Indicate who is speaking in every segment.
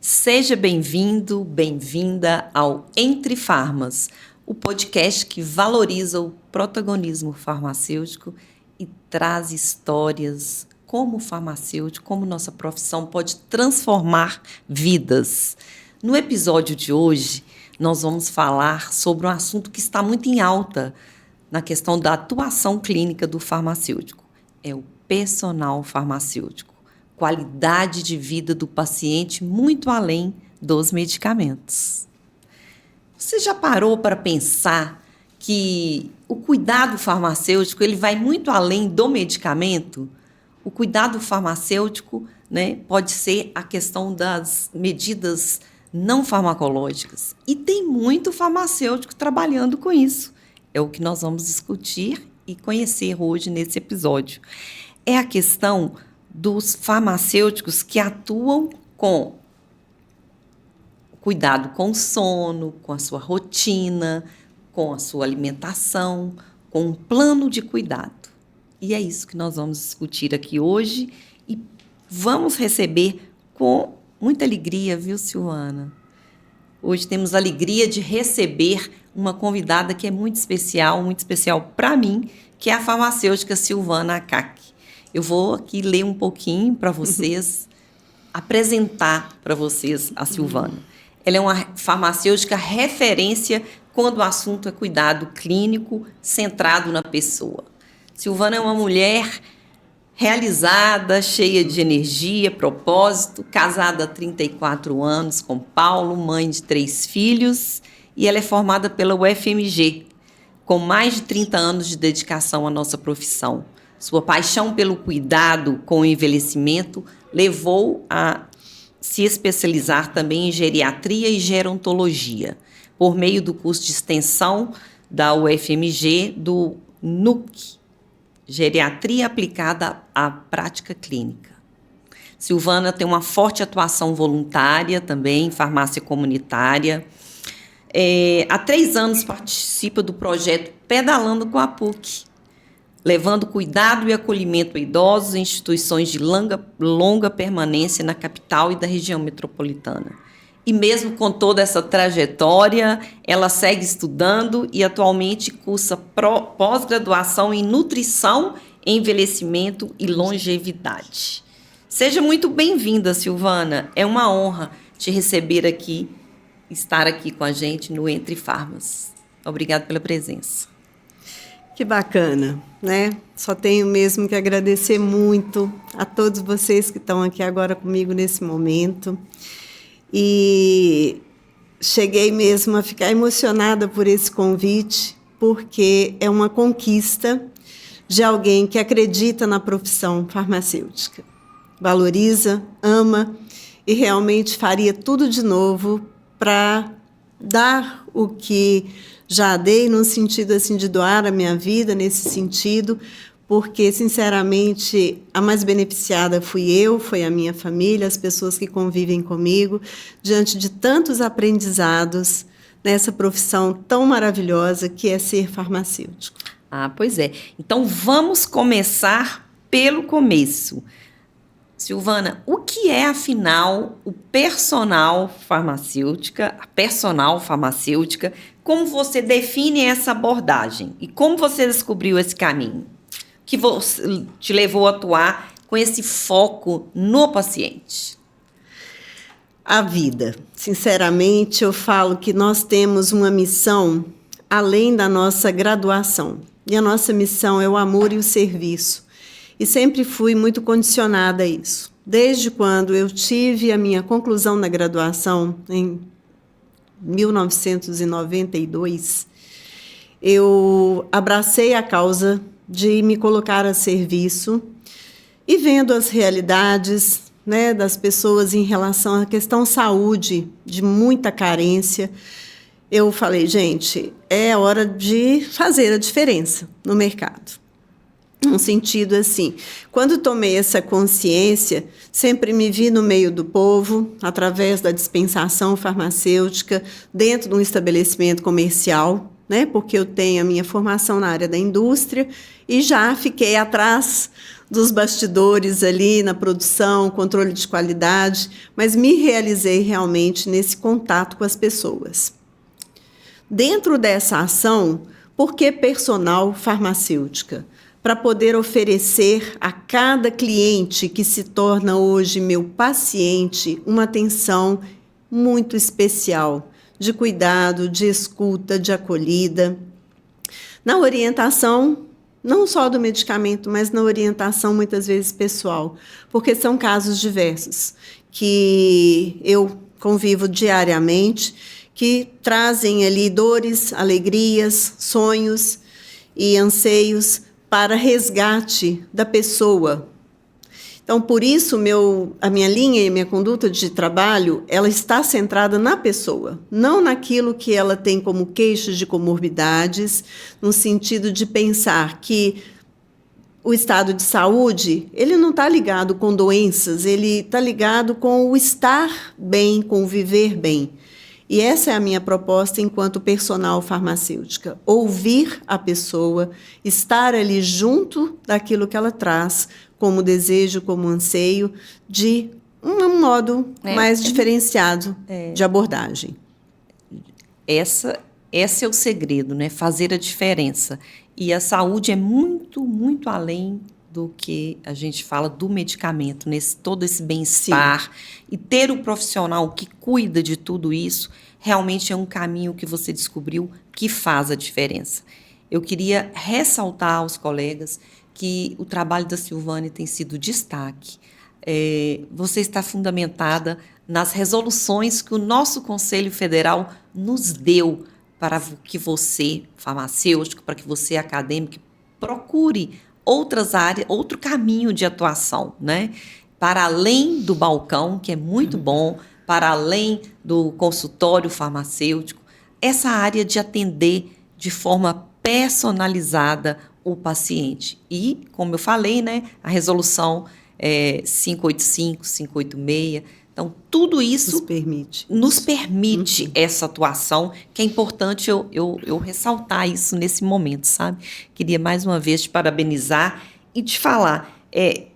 Speaker 1: Seja bem-vindo, bem-vinda ao Entre Farmas, o podcast que valoriza o protagonismo farmacêutico e traz histórias como o farmacêutico, como nossa profissão pode transformar vidas. No episódio de hoje, nós vamos falar sobre um assunto que está muito em alta na questão da atuação clínica do farmacêutico. É o personal farmacêutico. Qualidade de vida do paciente muito além dos medicamentos. Você já parou para pensar que o cuidado farmacêutico ele vai muito além do medicamento? O cuidado farmacêutico, pode ser a questão das medidas não farmacológicas. E tem muito farmacêutico trabalhando com isso. É o que nós vamos discutir e conhecer hoje nesse episódio. É a questão dos farmacêuticos que atuam com cuidado com o sono, com a sua rotina, com a sua alimentação, com um plano de cuidado. E é isso que nós vamos discutir aqui hoje e vamos receber com muita alegria, viu, Silvana? Hoje temos a alegria de receber uma convidada que é muito especial para mim, que é a farmacêutica Silvana Akak. Eu vou aqui ler um pouquinho para vocês, apresentar para vocês a Silvana. Ela é uma farmacêutica referência quando o assunto é cuidado clínico centrado na pessoa. Silvana é uma mulher realizada, cheia de energia, propósito, casada há 34 anos com Paulo, mãe de 3 filhos, e ela é formada pela UFMG, com mais de 30 anos de dedicação à nossa profissão. Sua paixão pelo cuidado com o envelhecimento levou a se especializar também em geriatria e gerontologia, por meio do curso de extensão da UFMG do NUC, Geriatria Aplicada à Prática Clínica. Silvana tem uma forte atuação voluntária também em farmácia comunitária. Há 3 anos participa do projeto Pedalando com a PUC, levando cuidado e acolhimento a idosos em instituições de longa permanência na capital e da região metropolitana. E mesmo com toda essa trajetória, ela segue estudando e atualmente cursa pós-graduação em nutrição, envelhecimento e longevidade. Seja muito bem-vinda, Silvana. É uma honra te receber aqui, estar aqui com a gente no Entre Farmas. Obrigada pela presença.
Speaker 2: Que bacana, né? Só tenho mesmo que agradecer muito a todos vocês que estão aqui agora comigo nesse momento. E cheguei mesmo a ficar emocionada por esse convite, porque é uma conquista de alguém que acredita na profissão farmacêutica, valoriza, ama e realmente faria tudo de novo para dar o que já dei, no sentido assim, de doar a minha vida nesse sentido, porque, sinceramente, a mais beneficiada fui eu, foi a minha família, as pessoas que convivem comigo, diante de tantos aprendizados nessa profissão tão maravilhosa que é ser farmacêutico.
Speaker 1: Pois é. Então, vamos começar pelo começo. Silvana, o que é, afinal, o personal farmacêutica, a personal farmacêutica? Como você define essa abordagem? E como você descobriu esse caminho? Que te levou a atuar com esse foco no paciente?
Speaker 2: A vida. Sinceramente, eu falo que nós temos uma missão além da nossa graduação. E a nossa missão é o amor e o serviço. E sempre fui muito condicionada a isso. Desde quando eu tive a minha conclusão na graduação, em 1992, eu abracei a causa de me colocar a serviço e vendo as realidades, das pessoas em relação à questão saúde, de muita carência, eu falei, gente, é hora de fazer a diferença no mercado. Num sentido assim, quando tomei essa consciência, sempre me vi no meio do povo, através da dispensação farmacêutica, dentro de um estabelecimento comercial, porque eu tenho a minha formação na área da indústria e já fiquei atrás dos bastidores ali na produção, controle de qualidade, mas me realizei realmente nesse contato com as pessoas. Dentro dessa ação, por que personal farmacêutica? Para poder oferecer a cada cliente que se torna hoje meu paciente uma atenção muito especial, de cuidado, de escuta, de acolhida. Na orientação, não só do medicamento, mas na orientação muitas vezes pessoal, porque são casos diversos que eu convivo diariamente, que trazem ali dores, alegrias, sonhos e anseios para resgate da pessoa. Então, por isso, a minha linha e a minha conduta de trabalho, ela está centrada na pessoa, não naquilo que ela tem como queixas de comorbidades, no sentido de pensar que o estado de saúde, ele não está ligado com doenças, ele está ligado com o estar bem, com o viver bem. E essa é a minha proposta enquanto personal farmacêutica. Ouvir a pessoa, estar ali junto daquilo que ela traz, como desejo, como anseio, de um modo mais diferenciado de abordagem.
Speaker 1: Esse é o segredo, né? Fazer a diferença. E a saúde é muito, muito além do que a gente fala do medicamento, todo esse bem-estar. Sim. E ter o profissional que cuida de tudo isso realmente é um caminho que você descobriu que faz a diferença. Eu queria ressaltar aos colegas que o trabalho da Silvane tem sido destaque. Você está fundamentada nas resoluções que o nosso Conselho Federal nos deu para que você, farmacêutico, para que você, acadêmico, procure outras áreas, outro caminho de atuação, né? Para além do balcão, que é muito bom, para além do consultório farmacêutico, essa área de atender de forma personalizada o paciente. E, como eu falei, né, a resolução 585, 586, então tudo isso nos permite essa atuação, que é importante eu ressaltar isso nesse momento, sabe? Queria mais uma vez te parabenizar e te falar,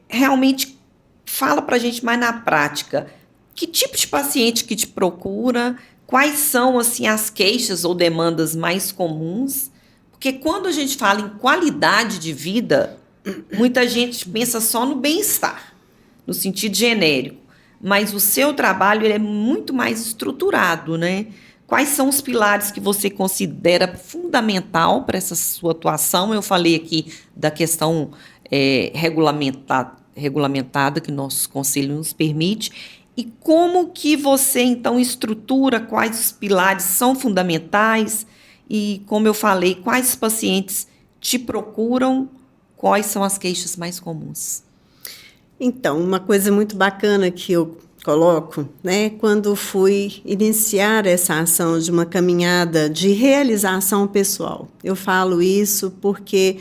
Speaker 1: realmente fala para a gente mais na prática, que tipo de paciente que te procura, quais são assim, as queixas ou demandas mais comuns, porque quando a gente fala em qualidade de vida, muita gente pensa só no bem-estar, no sentido genérico, mas o seu trabalho ele é muito mais estruturado, né? Quais são os pilares que você considera fundamental para essa sua atuação? Eu falei aqui da questão regulamentada que nosso conselho nos permite. E como que você, então, estrutura quais os pilares são fundamentais e, como eu falei, quais pacientes te procuram, quais são as queixas mais comuns?
Speaker 2: Então, uma coisa muito bacana que eu coloco, né, quando fui iniciar essa ação de uma caminhada de realização pessoal. Eu falo isso porque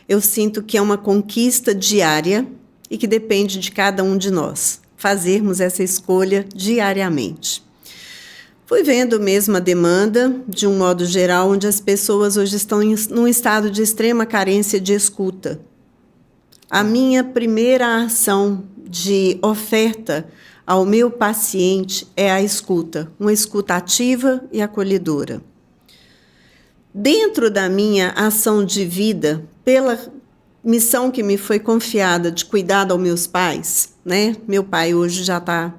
Speaker 2: eu sinto que é uma conquista diária e que depende de cada um de nós fazermos essa escolha diariamente. Fui vendo mesmo a demanda, de um modo geral, onde as pessoas hoje estão num estado de extrema carência de escuta. A minha primeira ação de oferta ao meu paciente é a escuta, uma escuta ativa e acolhedora. Dentro da minha ação de vida, pela missão que me foi confiada de cuidar aos meus pais, né? Meu pai hoje já está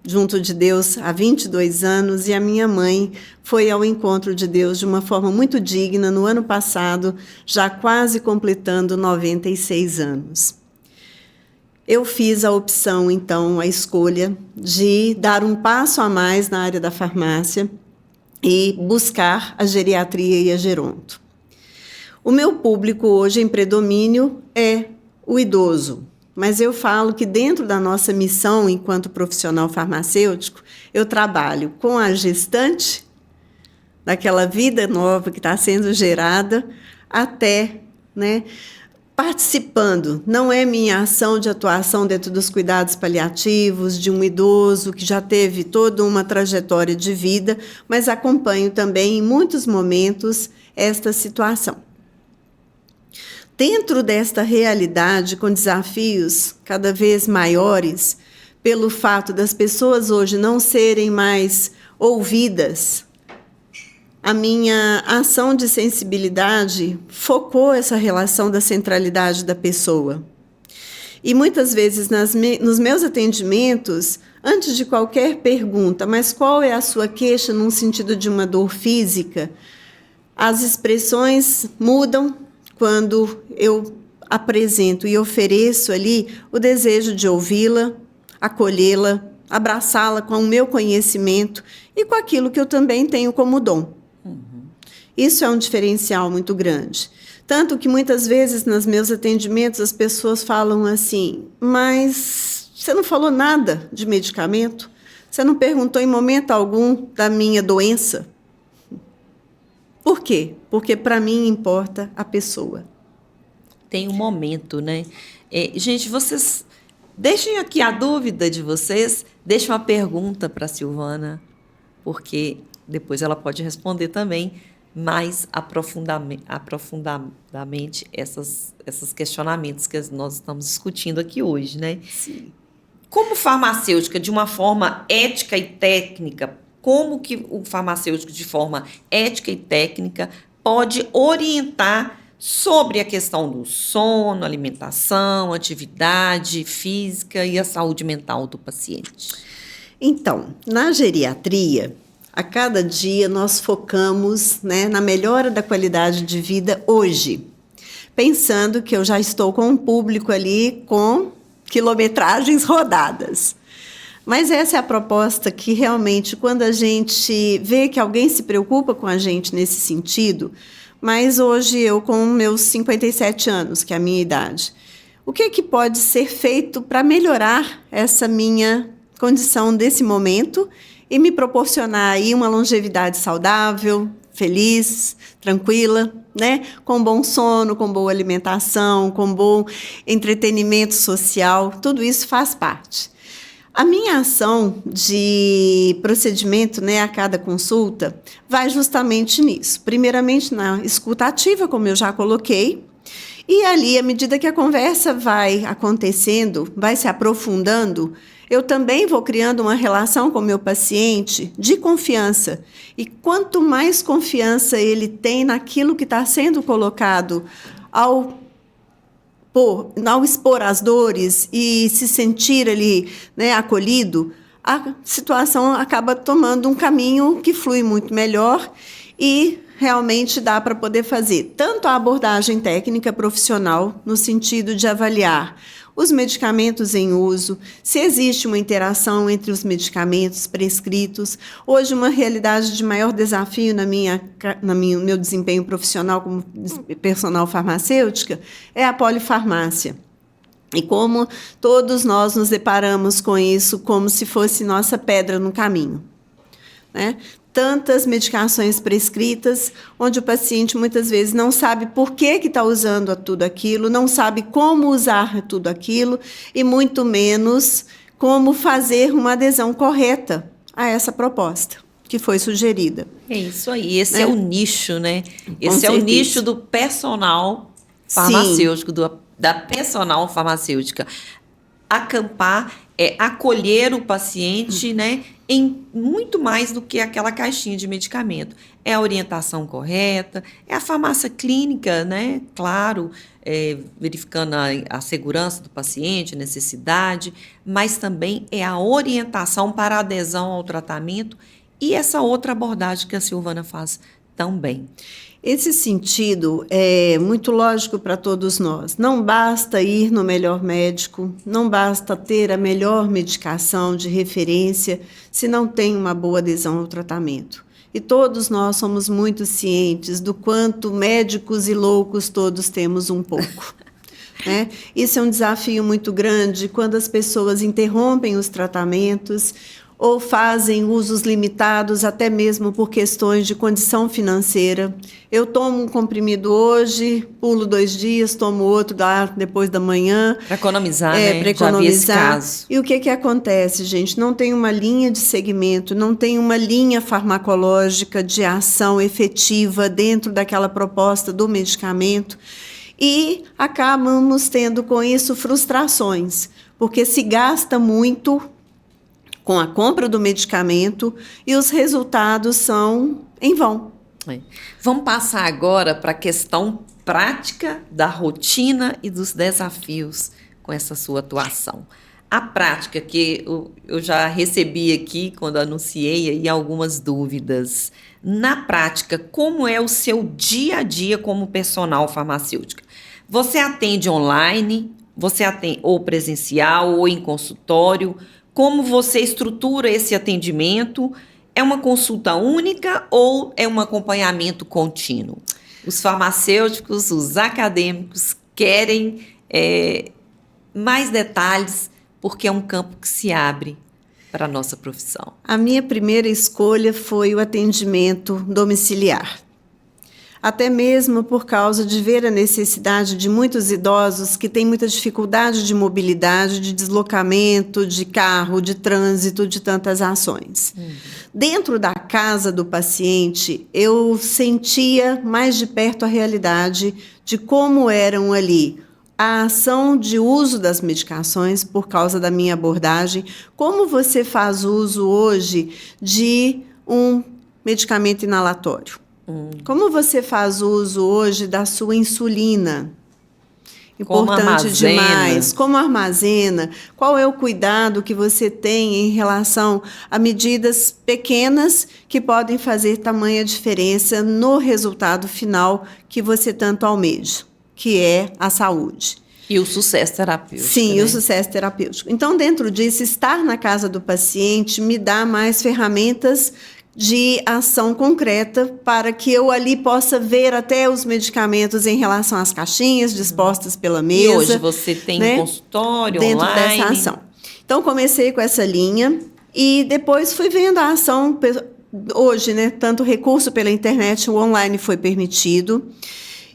Speaker 2: junto de Deus há 22 anos e a minha mãe foi ao encontro de Deus de uma forma muito digna no ano passado, já quase completando 96 anos. Eu fiz a opção, então, a escolha de dar um passo a mais na área da farmácia e buscar a geriatria e a geronto. O meu público hoje em predomínio é o idoso, mas eu falo que dentro da nossa missão enquanto profissional farmacêutico, eu trabalho com a gestante, daquela vida nova que está sendo gerada, até, né, participando. Não é minha ação de atuação dentro dos cuidados paliativos de um idoso que já teve toda uma trajetória de vida, mas acompanho também em muitos momentos esta situação. dentro desta realidade, com desafios cada vez maiores, pelo fato das pessoas hoje não serem mais ouvidas, a minha ação de sensibilidade focou essa relação da centralidade da pessoa. E muitas vezes nos meus atendimentos, antes de qualquer pergunta, mas qual é a sua queixa num sentido de uma dor física, as expressões mudam quando eu apresento e ofereço ali o desejo de ouvi-la, acolhê-la, abraçá-la com o meu conhecimento e com aquilo que eu também tenho como dom. Isso é um diferencial muito grande. Tanto que muitas vezes nos meus atendimentos as pessoas falam assim, mas você não falou nada de medicamento? Você não perguntou em momento algum da minha doença? Por quê? Porque para mim importa a pessoa.
Speaker 1: Tem um momento, né? Gente, vocês deixem aqui a dúvida de vocês, deixem uma pergunta para a Silvana, porque depois ela pode responder também mais aprofundadamente esses questionamentos que nós estamos discutindo aqui hoje, né?
Speaker 2: Sim.
Speaker 1: Como farmacêutica, de uma forma ética e técnica, como que o farmacêutico, de forma ética e técnica, pode orientar sobre a questão do sono, alimentação, atividade física e a saúde mental do paciente?
Speaker 2: Então, na geriatria, a cada dia nós focamos, né, na melhora da qualidade de vida hoje, pensando que eu já estou com um público ali com quilometragens rodadas. Mas essa é a proposta que realmente, quando a gente vê que alguém se preocupa com a gente nesse sentido, mas hoje eu com meus 57 anos, que é a minha idade, o que pode ser feito para melhorar essa minha condição desse momento e me proporcionar aí uma longevidade saudável, feliz, tranquila, né? Com bom sono, com boa alimentação, com bom entretenimento social, tudo isso faz parte. A minha ação de procedimento, né, a cada consulta, vai justamente nisso. Primeiramente na escuta ativa, como eu já coloquei, e ali, à medida que a conversa vai acontecendo, vai se aprofundando, eu também vou criando uma relação com o meu paciente de confiança. E quanto mais confiança ele tem naquilo que está sendo colocado ao expor as dores e se sentir ali, né, acolhido, a situação acaba tomando um caminho que flui muito melhor e realmente dá para poder fazer tanto a abordagem técnica profissional, no sentido de avaliar os medicamentos em uso, se existe uma interação entre os medicamentos prescritos. Hoje, uma realidade de maior desafio no meu desempenho profissional como personal farmacêutica é a polifarmácia. E como todos nós nos deparamos com isso como se fosse nossa pedra no caminho, né? Tantas medicações prescritas, onde o paciente muitas vezes não sabe por que está usando tudo aquilo, não sabe como usar tudo aquilo e muito menos como fazer uma adesão correta a essa proposta que foi sugerida.
Speaker 1: É isso aí, esse é o nicho, né? Esse é o nicho do personal farmacêutico, da personal farmacêutica. Acampar é acolher o paciente, né, em muito mais do que aquela caixinha de medicamento. É a orientação correta, é a farmácia clínica, né, claro, verificando a segurança do paciente, a necessidade, mas também é a orientação para a adesão ao tratamento e essa outra abordagem que a Silvana faz também.
Speaker 2: Esse sentido é muito lógico para todos nós. Não basta ir no melhor médico, não basta ter a melhor medicação de referência se não tem uma boa adesão ao tratamento. E todos nós somos muito cientes do quanto médicos e loucos todos temos um pouco. Né? Isso é um desafio muito grande quando as pessoas interrompem os tratamentos ou fazem usos limitados, até mesmo por questões de condição financeira. Eu tomo um comprimido hoje, pulo 2 dias, tomo outro depois da manhã.
Speaker 1: Para economizar, né?
Speaker 2: Para economizar.
Speaker 1: Já vi esse caso.
Speaker 2: E o que acontece, gente? Não tem uma linha de segmento, não tem uma linha farmacológica de ação efetiva dentro daquela proposta do medicamento. E acabamos tendo com isso frustrações, porque se gasta muito com a compra do medicamento e os resultados são em vão.
Speaker 1: Vamos passar agora para a questão prática da rotina e dos desafios com essa sua atuação. A prática que eu já recebi aqui quando anunciei aí algumas dúvidas. Na prática, como é o seu dia a dia como personal farmacêutica? Você atende online, você atende ou presencial ou em consultório? Como você estrutura esse atendimento? É uma consulta única ou é um acompanhamento contínuo? Os farmacêuticos, os acadêmicos querem mais detalhes porque é um campo que se abre para a nossa profissão.
Speaker 2: A minha primeira escolha foi o atendimento domiciliar. Até mesmo por causa de ver a necessidade de muitos idosos que têm muita dificuldade de mobilidade, de deslocamento, de carro, de trânsito, de tantas ações. Dentro da casa do paciente, eu sentia mais de perto a realidade de como eram ali a ação de uso das medicações por causa da minha abordagem. Como você faz uso hoje de um medicamento inalatório? Como você faz uso hoje da sua insulina? Importante demais. Como armazena? Qual é o cuidado que você tem em relação a medidas pequenas que podem fazer tamanha diferença no resultado final que você tanto almeja, que é a saúde?
Speaker 1: E o sucesso terapêutico.
Speaker 2: Sim, né? O sucesso terapêutico. Então, dentro disso, estar na casa do paciente me dá mais ferramentas de ação concreta para que eu ali possa ver até os medicamentos em relação às caixinhas dispostas pela mesa.
Speaker 1: E hoje você tem um consultório
Speaker 2: dentro
Speaker 1: online?
Speaker 2: Dessa ação. Então, comecei com essa linha e depois fui vendo a ação. Hoje, né, tanto recurso pela internet, o online foi permitido.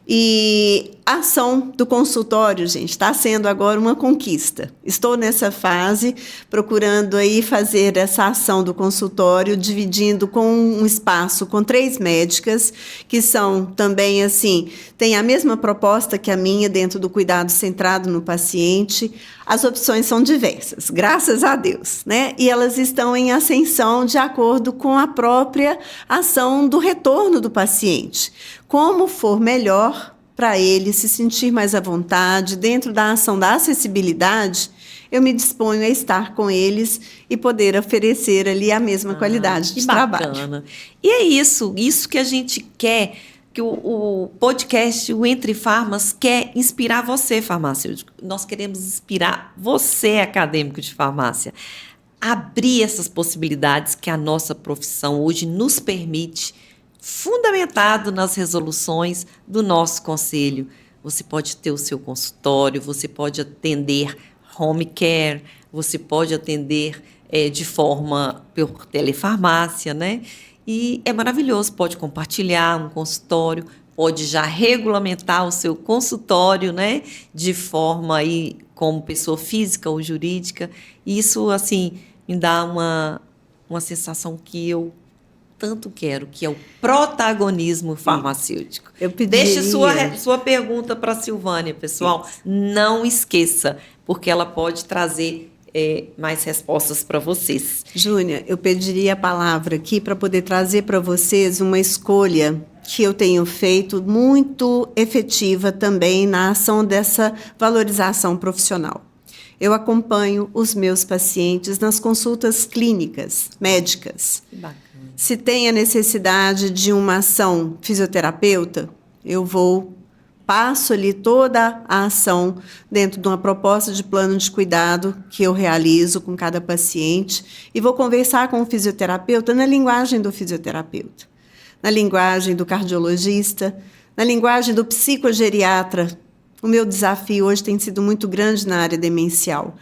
Speaker 2: E a ação do consultório, gente, está sendo agora uma conquista. Estou nessa fase, procurando aí fazer essa ação do consultório, dividindo com um espaço com 3 médicas, que são também, assim, têm a mesma proposta que a minha dentro do cuidado centrado no paciente. As opções são diversas, graças a Deus, né? E elas estão em ascensão de acordo com a própria ação do retorno do paciente. Como for melhor para ele se sentir mais à vontade, dentro da ação da acessibilidade, eu me disponho a estar com eles e poder oferecer ali a mesma qualidade de trabalho.
Speaker 1: E é isso que a gente quer, que o podcast, o Entre Farmas, quer inspirar você, farmacêutico. Nós queremos inspirar você, acadêmico de farmácia, abrir essas possibilidades que a nossa profissão hoje nos permite, fundamentado nas resoluções do nosso conselho. Você pode ter o seu consultório, você pode atender home care, você pode atender de forma por telefarmácia, né? E é maravilhoso, pode compartilhar um consultório, pode já regulamentar o seu consultório, né? De forma aí como pessoa física ou jurídica. E isso, assim, me dá uma sensação que eu tanto quero, que é o protagonismo farmacêutico. Deixe sua pergunta para a Silvânia, pessoal. Isso. Não esqueça, porque ela pode trazer mais respostas para vocês.
Speaker 2: Júnia, eu pediria a palavra aqui para poder trazer para vocês uma escolha que eu tenho feito muito efetiva também na ação dessa valorização profissional. Eu acompanho os meus pacientes nas consultas clínicas, médicas.
Speaker 1: Que bacana.
Speaker 2: Se tem a necessidade de uma ação fisioterapeuta, eu passo ali toda a ação dentro de uma proposta de plano de cuidado que eu realizo com cada paciente e vou conversar com o fisioterapeuta na linguagem do fisioterapeuta, na linguagem do cardiologista, na linguagem do psicogeriatra. O meu desafio hoje tem sido muito grande na área demencial,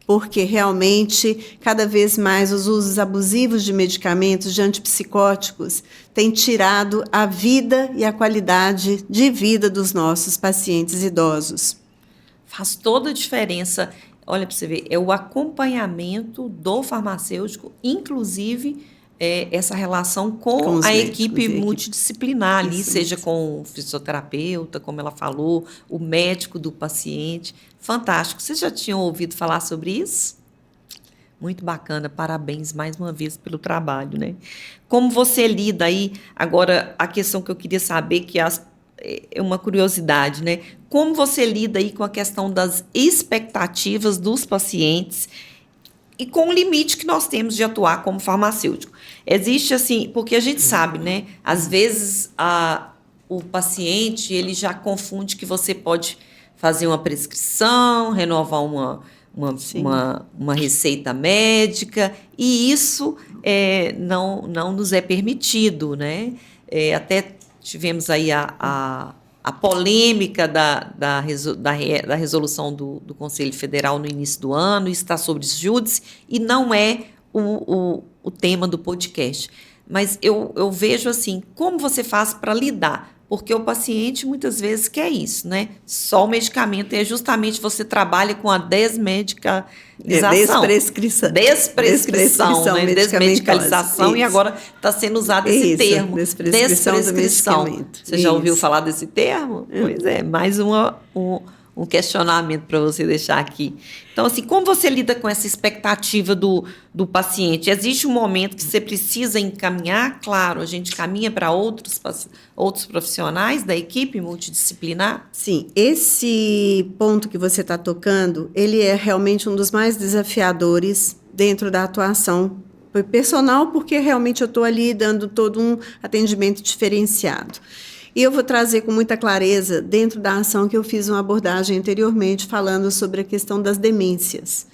Speaker 2: porque realmente, cada vez mais, os usos abusivos de medicamentos, de antipsicóticos, têm tirado a vida e a qualidade de vida dos nossos pacientes idosos.
Speaker 1: Faz toda a diferença. Olha, para você ver, é o acompanhamento do farmacêutico, inclusive essa relação
Speaker 2: Com
Speaker 1: com
Speaker 2: os
Speaker 1: a
Speaker 2: médicos
Speaker 1: equipe
Speaker 2: e a equipe.
Speaker 1: multidisciplinar ali,
Speaker 2: Isso
Speaker 1: seja
Speaker 2: mesmo.
Speaker 1: com o fisioterapeuta, como ela falou, o médico do paciente. Fantástico. Vocês já tinham ouvido falar sobre isso? Muito bacana, parabéns mais uma vez pelo trabalho, né? Como você lida aí, agora a questão que eu queria saber, que é uma curiosidade, né? Como você lida aí com a questão das expectativas dos pacientes e com o limite que nós temos de atuar como farmacêutico? Existe assim, porque a gente sabe, né? Às vezes o paciente ele já confunde que você pode fazer uma prescrição, renovar
Speaker 2: Sim.
Speaker 1: uma receita médica, e isso não nos é permitido, né? Até tivemos aí a polêmica da resolução do Conselho Federal no início do ano, isso está sob júdice, e não é o tema do podcast. Mas eu vejo assim, como você faz para lidar? Porque o paciente muitas vezes quer isso, né? Só o medicamento, e é justamente você trabalha com a desmedicalização. Desprescrição, né? Desmedicalização, e
Speaker 2: Isso.
Speaker 1: agora está sendo usado esse
Speaker 2: Isso,
Speaker 1: termo.
Speaker 2: desprescrição do medicamento.
Speaker 1: Você já ouviu
Speaker 2: Isso.
Speaker 1: falar desse termo? Pois é, mais um questionamento para você deixar aqui. Então, assim, como você lida com essa expectativa do paciente? Existe um momento que você precisa encaminhar? Claro, a gente caminha para outros profissionais da equipe multidisciplinar?
Speaker 2: Sim, esse ponto que você está tocando, ele é realmente um dos mais desafiadores dentro da atuação personal, porque realmente eu estou ali dando todo um atendimento diferenciado. E eu vou trazer com muita clareza, dentro da ação que eu fiz uma abordagem anteriormente, falando sobre a questão das demências.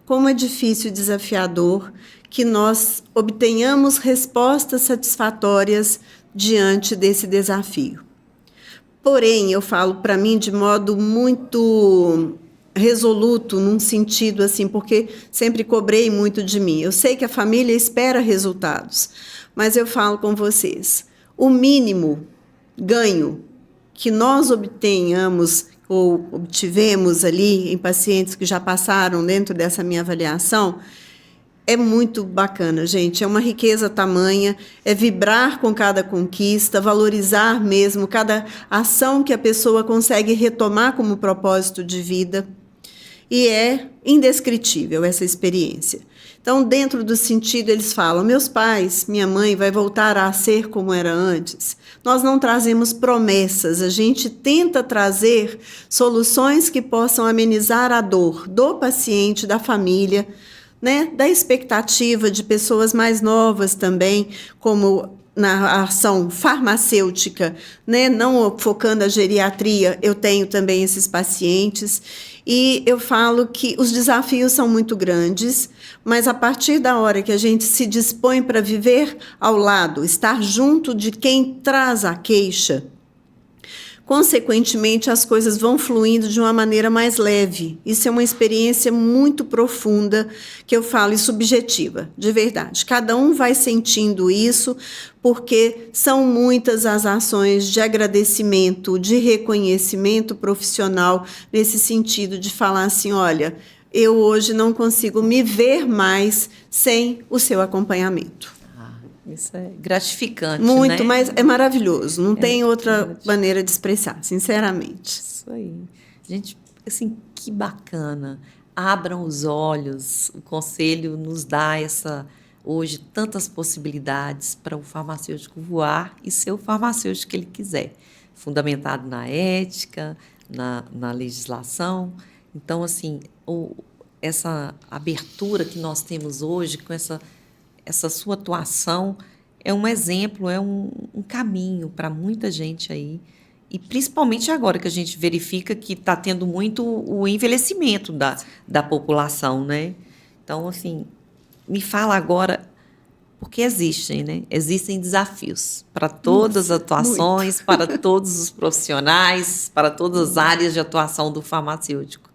Speaker 2: Como é difícil e desafiador que nós obtenhamos respostas satisfatórias diante desse desafio. Porém, eu falo para mim de modo muito resoluto, num sentido assim, porque sempre cobrei muito de mim. Eu sei que a família espera resultados, mas eu falo com vocês, o mínimo ganho que nós obtenhamos ou obtivemos ali em pacientes que já passaram dentro dessa minha avaliação é muito bacana, gente. É uma riqueza tamanha, é vibrar com cada conquista, valorizar mesmo cada ação que a pessoa consegue retomar como propósito de vida. E é indescritível essa experiência. Então, dentro do sentido, eles falam, meus pais, minha mãe vai voltar a ser como era antes. Nós não trazemos promessas, a gente tenta trazer soluções que possam amenizar a dor do paciente, da família, né, da expectativa de pessoas mais novas também, como na ação farmacêutica, né, não focando a geriatria, eu tenho também esses pacientes, e eu falo que os desafios são muito grandes, mas a partir da hora que a gente se dispõe para viver ao lado, estar junto de quem traz a queixa, consequentemente, as coisas vão fluindo de uma maneira mais leve. Isso é uma experiência muito profunda, que eu falo, e subjetiva, de verdade. Cada um vai sentindo isso, porque são muitas as ações de agradecimento, de reconhecimento profissional, nesse sentido de falar assim, olha, eu hoje não consigo me ver mais sem o seu acompanhamento.
Speaker 1: Isso é gratificante,
Speaker 2: muito,
Speaker 1: né?
Speaker 2: mas é maravilhoso. Não tem outra maneira de expressar, sinceramente.
Speaker 1: Isso aí. Gente, assim, que bacana. Abram os olhos. O Conselho nos dá hoje tantas possibilidades para o farmacêutico voar e ser o farmacêutico que ele quiser. Fundamentado na ética, na legislação. Então, assim, essa abertura que nós temos hoje com essa sua atuação é um exemplo, é um caminho para muita gente aí, e principalmente agora que a gente verifica que está tendo muito o envelhecimento da população, né? Então, assim, me fala agora, porque existem, né? Existem desafios para todas as atuações, muito. Para todos os profissionais, para todas as áreas de atuação do farmacêutico.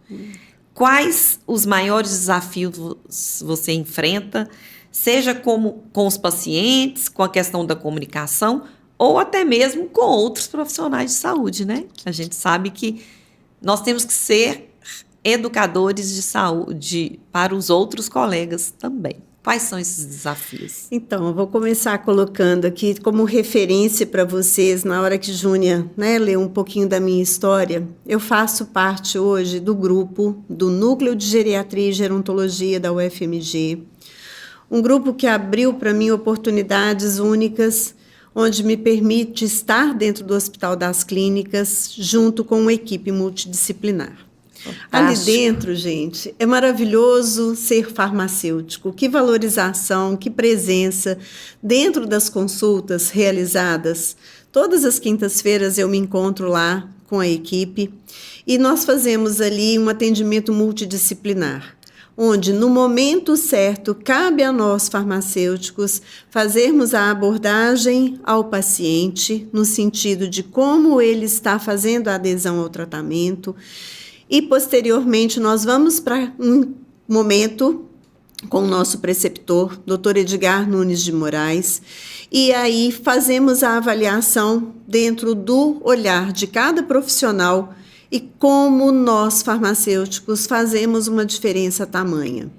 Speaker 1: Quais os maiores desafios você enfrenta, seja com os pacientes, com a questão da comunicação, ou até mesmo com outros profissionais de saúde, né? A gente sabe que nós temos que ser educadores de saúde para os outros colegas também. Quais são esses desafios?
Speaker 2: Então, eu vou começar colocando aqui como referência para vocês, na hora que Júnia, né, lê um pouquinho da minha história. Eu faço parte hoje do grupo do Núcleo de Geriatria e Gerontologia da UFMG, um grupo que abriu para mim oportunidades únicas, onde me permite estar dentro do Hospital das Clínicas, junto com uma equipe multidisciplinar. Fantástico. Ali dentro, gente, é maravilhoso ser farmacêutico. Que valorização, que presença. Dentro das consultas realizadas, todas as quintas-feiras eu me encontro lá com a equipe e nós fazemos ali um atendimento multidisciplinar, onde no momento certo cabe a nós farmacêuticos fazermos a abordagem ao paciente, no sentido de como ele está fazendo a adesão ao tratamento. E, posteriormente, nós vamos para um momento com o nosso preceptor, Dr. Edgar Nunes de Moraes, e aí fazemos a avaliação dentro do olhar de cada profissional e como nós, farmacêuticos, fazemos uma diferença tamanha.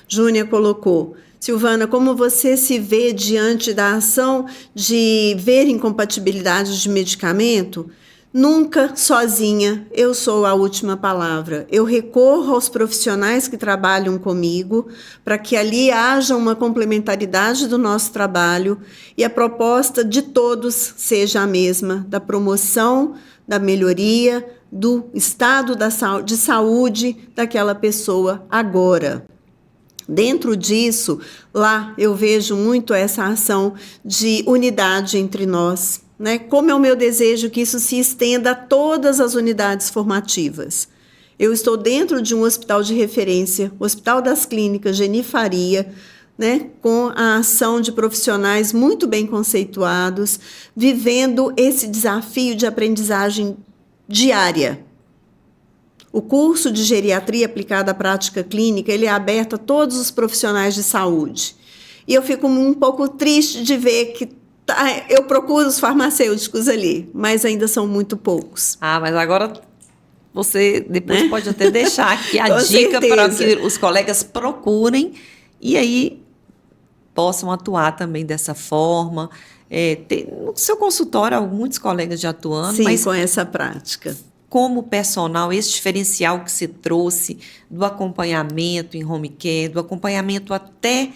Speaker 2: Júnia colocou: Silvana, como você se vê diante da ação de ver incompatibilidades de medicamento? Nunca sozinha eu sou a última palavra. Eu recorro aos profissionais que trabalham comigo para que ali haja uma complementaridade do nosso trabalho e a proposta de todos seja a mesma, da promoção, da melhoria, do estado de saúde daquela pessoa agora. Dentro disso, lá eu vejo muito essa ação de unidade entre nós. Né? Como é o meu desejo que isso se estenda a todas as unidades formativas. Eu estou dentro de um hospital de referência, o Hospital das Clínicas Geni Faria, né? Com a ação de profissionais muito bem conceituados, vivendo esse desafio de aprendizagem diária. O curso de geriatria aplicada à prática clínica, ele é aberto a todos os profissionais de saúde. E eu fico um pouco triste de ver que eu procuro os farmacêuticos ali, mas ainda são muito poucos.
Speaker 1: Mas agora você depois pode até deixar aqui a
Speaker 2: Com
Speaker 1: dica
Speaker 2: certeza.
Speaker 1: para que os colegas procurem e aí possam atuar também dessa forma. No seu consultório, há muitos colegas já atuando.
Speaker 2: Sim,
Speaker 1: mas
Speaker 2: com essa prática.
Speaker 1: Como personal, esse diferencial que você trouxe do acompanhamento em home care, do acompanhamento até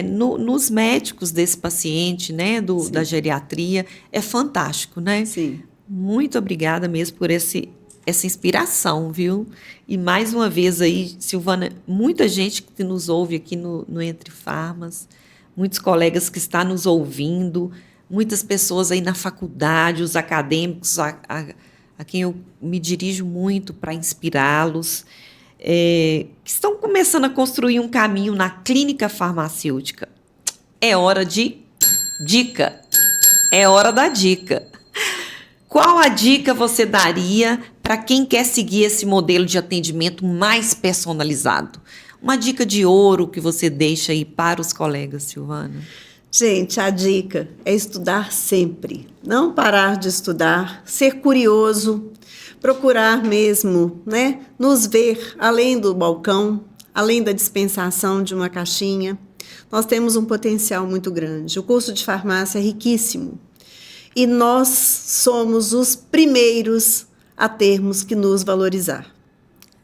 Speaker 1: nos médicos desse paciente, né, da geriatria, é fantástico, né?
Speaker 2: Sim.
Speaker 1: Muito obrigada mesmo por essa inspiração, viu? E mais uma vez aí, Silvana, muita gente que nos ouve aqui no Entre Farmas, muitos colegas que estão nos ouvindo, muitas pessoas aí na faculdade, os acadêmicos, a quem eu me dirijo muito para inspirá-los, que estão começando a construir um caminho na clínica farmacêutica. É hora de dica. É hora da dica. Qual a dica você daria para quem quer seguir esse modelo de atendimento mais personalizado? Uma dica de ouro que você deixa aí para os colegas, Silvana?
Speaker 2: Gente, a dica é estudar sempre. Não parar de estudar, ser curioso, procurar mesmo, né, nos ver além do balcão, além da dispensação de uma caixinha. Nós temos um potencial muito grande. O curso de farmácia é riquíssimo. E nós somos os primeiros a termos que nos valorizar.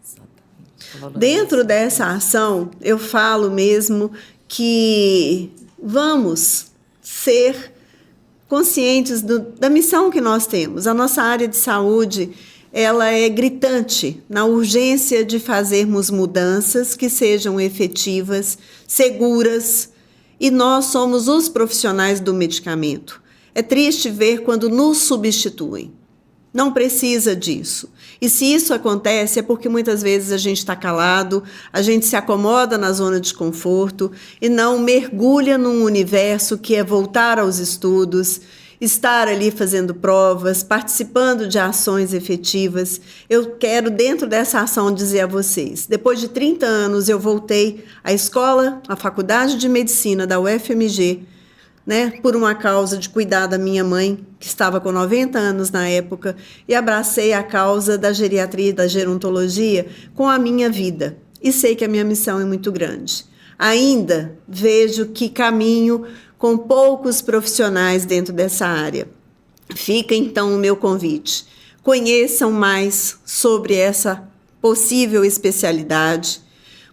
Speaker 2: Exatamente. Dentro dessa ação, eu falo mesmo que vamos ser conscientes da missão que nós temos. A nossa área de saúde, ela é gritante na urgência de fazermos mudanças que sejam efetivas, seguras, e nós somos os profissionais do medicamento. É triste ver quando nos substituem. Não precisa disso. E se isso acontece é porque muitas vezes a gente está calado, a gente se acomoda na zona de conforto e não mergulha num universo que é voltar aos estudos, estar ali fazendo provas, participando de ações efetivas. Eu quero, dentro dessa ação, dizer a vocês, depois de 30 anos eu voltei à escola, à Faculdade de Medicina da UFMG, né, por uma causa de cuidar da minha mãe, que estava com 90 anos na época, e abracei a causa da geriatria e da gerontologia com a minha vida. E sei que a minha missão é muito grande. ainda vejo que caminho com poucos profissionais dentro dessa área. Fica então o meu convite. Conheçam mais sobre essa possível especialidade.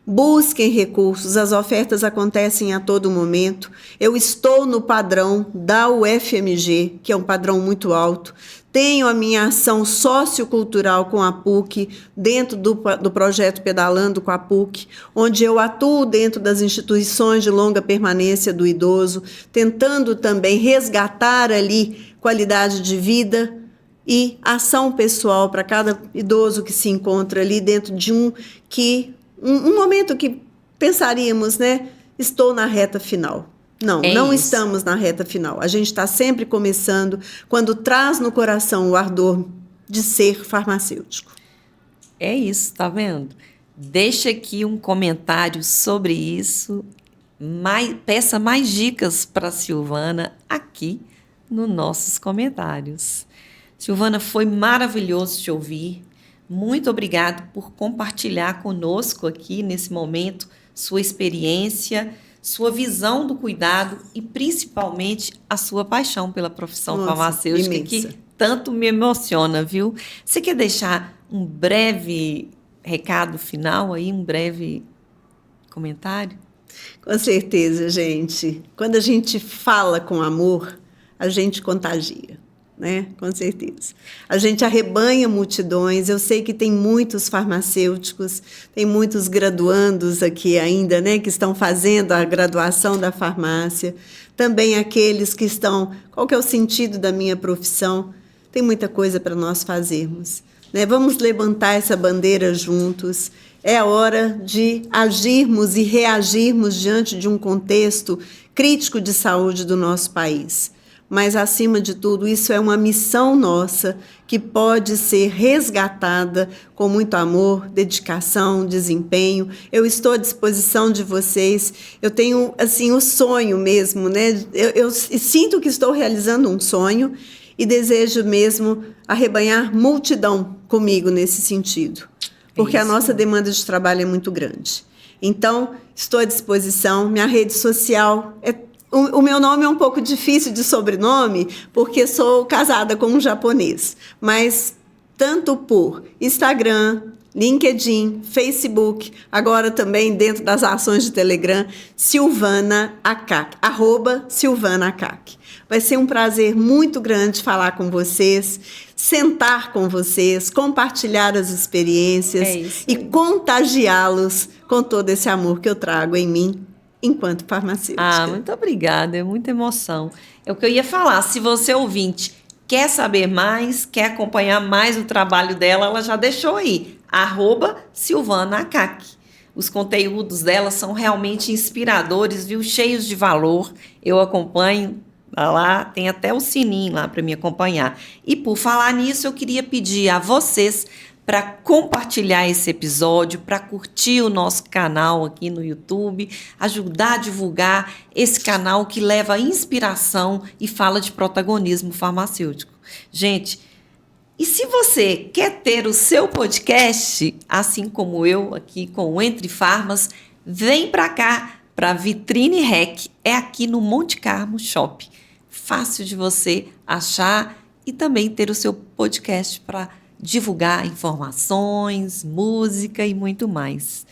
Speaker 2: Busquem recursos, as ofertas acontecem a todo momento. Eu estou no padrão da UFMG, que é um padrão muito alto. Tenho a minha ação sociocultural com a PUC, dentro do projeto Pedalando com a PUC, onde eu atuo dentro das instituições de longa permanência do idoso, tentando também resgatar ali qualidade de vida e ação pessoal para cada idoso que se encontra ali dentro de um momento que pensaríamos, né? Estou na reta final. Não estamos na reta final. A gente está sempre começando quando traz no coração o ardor de ser farmacêutico.
Speaker 1: É isso, tá vendo? Deixa aqui um comentário sobre isso. Peça mais dicas para a Silvana aqui nos nossos comentários. Silvana, foi maravilhoso te ouvir. Muito obrigado por compartilhar conosco aqui nesse momento sua experiência, sua visão do cuidado e principalmente a sua paixão pela profissão farmacêutica, imensa, que tanto me emociona, viu? Você quer deixar um breve recado final aí, um breve comentário?
Speaker 2: Com certeza, gente. Quando a gente fala com amor, a gente contagia. Né? Com certeza. A gente arrebanha multidões. Eu sei que tem muitos farmacêuticos, tem muitos graduandos aqui ainda, né, que estão fazendo a graduação da farmácia. Também aqueles que estão... Qual que é o sentido da minha profissão? Tem muita coisa para nós fazermos. Né? Vamos levantar essa bandeira juntos. É a hora de agirmos e reagirmos diante de um contexto crítico de saúde do nosso país. Mas, acima de tudo, isso é uma missão nossa que pode ser resgatada com muito amor, dedicação, desempenho. Eu estou à disposição de vocês. Eu tenho, assim, o sonho mesmo, né? Eu sinto que estou realizando um sonho e desejo mesmo arrebanhar multidão comigo nesse sentido, porque a nossa demanda de trabalho é muito grande. Então, estou à disposição. Minha rede social é... O meu nome é um pouco difícil de sobrenome, porque sou casada com um japonês. Mas tanto por Instagram, LinkedIn, Facebook, agora também dentro das ações de Telegram, Silvana Akak, @SilvanaAkak. Vai ser um prazer muito grande falar com vocês, sentar com vocês, compartilhar as experiências e contagiá-los com todo esse amor que eu trago em mim enquanto farmacêutica.
Speaker 1: Muito obrigada, é muita emoção. É o que eu ia falar, se você ouvinte quer saber mais, quer acompanhar mais o trabalho dela, ela já deixou aí, @SilvanaAkak. Os conteúdos dela são realmente inspiradores, viu? Cheios de valor. Eu acompanho lá, tem até o sininho lá para me acompanhar. E por falar nisso, eu queria pedir a vocês para compartilhar esse episódio, para curtir o nosso canal aqui no YouTube, ajudar a divulgar esse canal que leva inspiração e fala de protagonismo farmacêutico. Gente, e se você quer ter o seu podcast, assim como eu aqui com o Entre Farmas, vem para cá, para Vitrine Rec, é aqui no Monte Carmo Shopping. Fácil de você achar e também ter o seu podcast para divulgar informações, música e muito mais.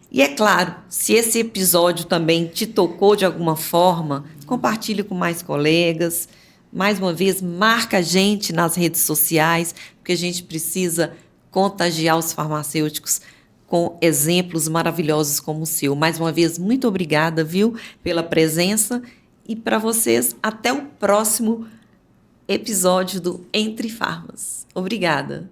Speaker 1: E é claro, se esse episódio também te tocou de alguma forma, compartilhe com mais colegas. Mais uma vez, marca a gente nas redes sociais, porque a gente precisa contagiar os farmacêuticos com exemplos maravilhosos como o seu. Mais uma vez, muito obrigada, viu, pela presença. E para vocês, até o próximo episódio do Entre Farmas. Obrigada.